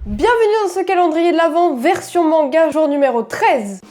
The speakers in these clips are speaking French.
Bienvenue dans ce calendrier de l'Avent, version manga, jour numéro 13.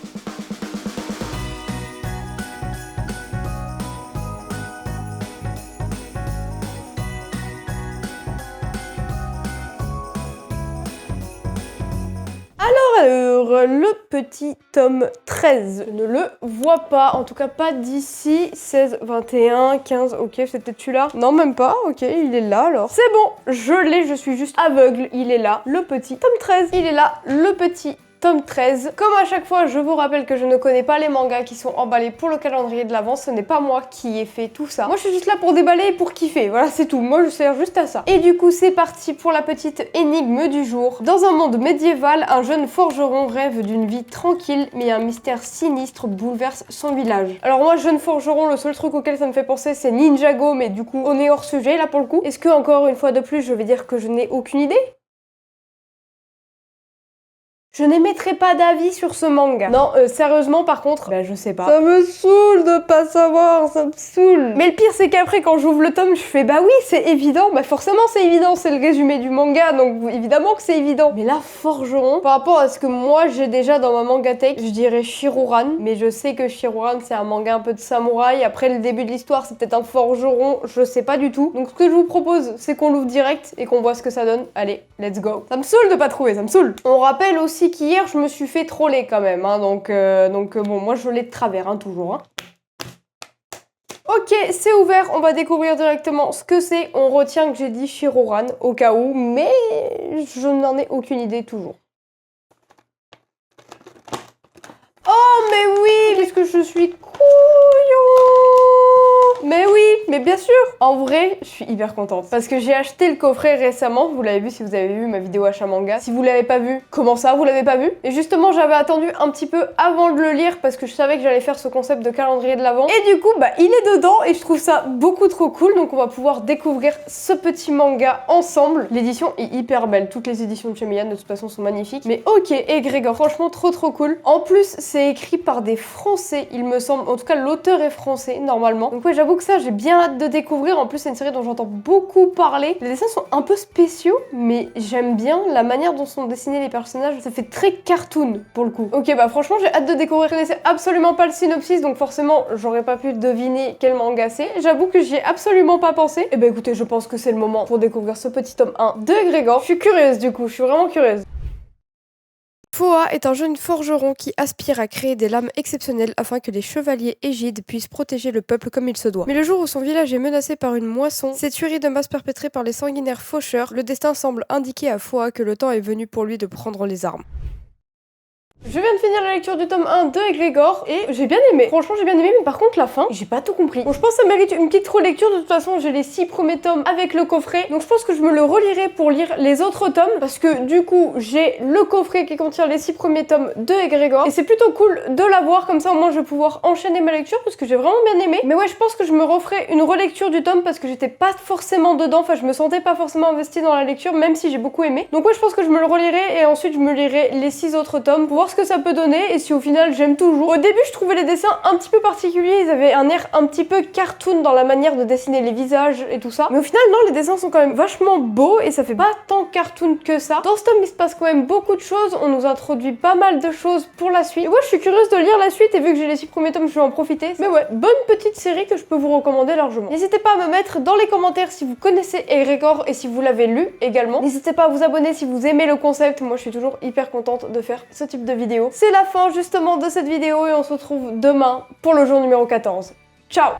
Alors, le petit tome 13, je ne le vois pas, en tout cas pas d'ici, 16, 21, 15, ok, c'est peut-être celui-là. Non, même pas, ok, il est là alors. C'est bon, je l'ai, je suis juste aveugle, il est là, le petit tome 13, il est là, le petit tome 13. Comme à chaque fois, je vous rappelle que je ne connais pas les mangas qui sont emballés pour le calendrier de l'Avent, ce n'est pas moi qui ai fait tout ça. Moi, je suis juste là pour déballer et pour kiffer, voilà, c'est tout. Moi, je sers juste à ça. Et du coup, c'est parti pour la petite énigme du jour. Dans un monde médiéval, un jeune forgeron rêve d'une vie tranquille, mais un mystère sinistre bouleverse son village. Alors moi, jeune forgeron, le seul truc auquel ça me fait penser, c'est Ninjago, mais du coup, on est hors sujet, là, pour le coup. Est-ce que, encore une fois de plus, je vais dire que je n'ai aucune idée ? Je n'émettrai pas d'avis sur ce manga. Non, sérieusement, par contre, je sais pas. Ça me saoule de pas savoir, ça me saoule. Mais le pire, c'est qu'après, quand j'ouvre le tome, je fais bah oui, c'est évident. Bah forcément, c'est évident, c'est le résumé du manga, donc évidemment que c'est évident. Mais là, forgeron, par rapport à ce que moi j'ai déjà dans ma mangatech, je dirais Shiruran. Mais je sais que Shiruran, c'est un manga un peu de samouraï. Après le début de l'histoire, c'est peut-être un forgeron, je sais pas du tout. Donc ce que je vous propose, c'est qu'on l'ouvre direct et qu'on voit ce que ça donne. Allez, let's go. Ça me saoule de pas trouver, ça me saoule. On rappelle aussi qu'hier je me suis fait troller quand même, hein, donc bon, moi je l'ai de travers, hein, toujours. Hein. Ok, c'est ouvert, on va découvrir directement ce que c'est. On retient que j'ai dit Shiruran au cas où, mais je n'en ai aucune idée toujours. Oh mais oui, puisque je suis couillon. Mais oui, mais bien sûr. En vrai, je suis hyper contente parce que j'ai acheté le coffret récemment. Vous l'avez vu si vous avez vu ma vidéo achat manga. Si vous l'avez pas vu, comment ça, vous l'avez pas vu? Et justement, j'avais attendu un petit peu avant de le lire parce que je savais que j'allais faire ce concept de calendrier de l'Avent. Et du coup, il est dedans et je trouve ça beaucoup trop cool. Donc on va pouvoir découvrir ce petit manga ensemble. L'édition est hyper belle. Toutes les éditions de chez Meian de toute façon sont magnifiques. Mais ok, et Grégor, franchement trop cool. En plus, c'est écrit par des Français, il me semble. En tout cas, l'auteur est français normalement. Donc ouais, j'avoue que ça, j'ai bien hâte de découvrir. En plus, c'est une série dont j'entends beaucoup parler. Les dessins sont un peu spéciaux, mais j'aime bien la manière dont sont dessinés les personnages. Ça fait très cartoon pour le coup. Ok, franchement, j'ai hâte de découvrir. Je connaissais absolument pas le synopsis, donc forcément, j'aurais pas pu deviner quel manga c'est. J'avoue que j'y ai absolument pas pensé. Et écoutez, je pense que c'est le moment pour découvrir ce petit tome 1 de Grégor. Je suis curieuse du coup, je suis vraiment curieuse. Foa est un jeune forgeron qui aspire à créer des lames exceptionnelles afin que les chevaliers égides puissent protéger le peuple comme il se doit. Mais le jour où son village est menacé par une moisson, cette tuerie de masse perpétrée par les sanguinaires faucheurs, le destin semble indiquer à Foa que le temps est venu pour lui de prendre les armes. Je viens de finir la lecture du tome 1 de Grégor et j'ai bien aimé. Franchement, j'ai bien aimé, mais par contre, la fin, j'ai pas tout compris. Bon, je pense que ça mérite une petite relecture. De toute façon, j'ai les 6 premiers tomes avec le coffret. Donc, je pense que je me le relirai pour lire les autres tomes parce que du coup, j'ai le coffret qui contient les 6 premiers tomes de Grégor. Et c'est plutôt cool de l'avoir. Comme ça, au moins, je vais pouvoir enchaîner ma lecture parce que j'ai vraiment bien aimé. Mais ouais, je pense que je me referai une relecture du tome parce que j'étais pas forcément dedans. Enfin, je me sentais pas forcément investie dans la lecture, même si j'ai beaucoup aimé. Donc, ouais, je pense que je me le relirai et ensuite, je me lirai les 6 autres tomes pour voir ce que ça peut donner et si au final j'aime toujours. Au début je trouvais les dessins un petit peu particuliers, ils avaient un air un petit peu cartoon dans la manière de dessiner les visages et tout ça, mais au final non, les dessins sont quand même vachement beaux et ça fait pas tant cartoon que ça. Dans ce tome il se passe quand même beaucoup de choses, on nous introduit pas mal de choses pour la suite. Et ouais, je suis curieuse de lire la suite et vu que j'ai les 6 premiers tomes je vais en profiter. Mais ouais, bonne petite série que je peux vous recommander largement. N'hésitez pas à me mettre dans les commentaires si vous connaissez Grégor et si vous l'avez lu également. N'hésitez pas à vous abonner si vous aimez le concept, moi je suis toujours hyper contente de faire ce type de vidéo. C'est la fin justement de cette vidéo et on se retrouve demain pour le jour numéro 14. Ciao!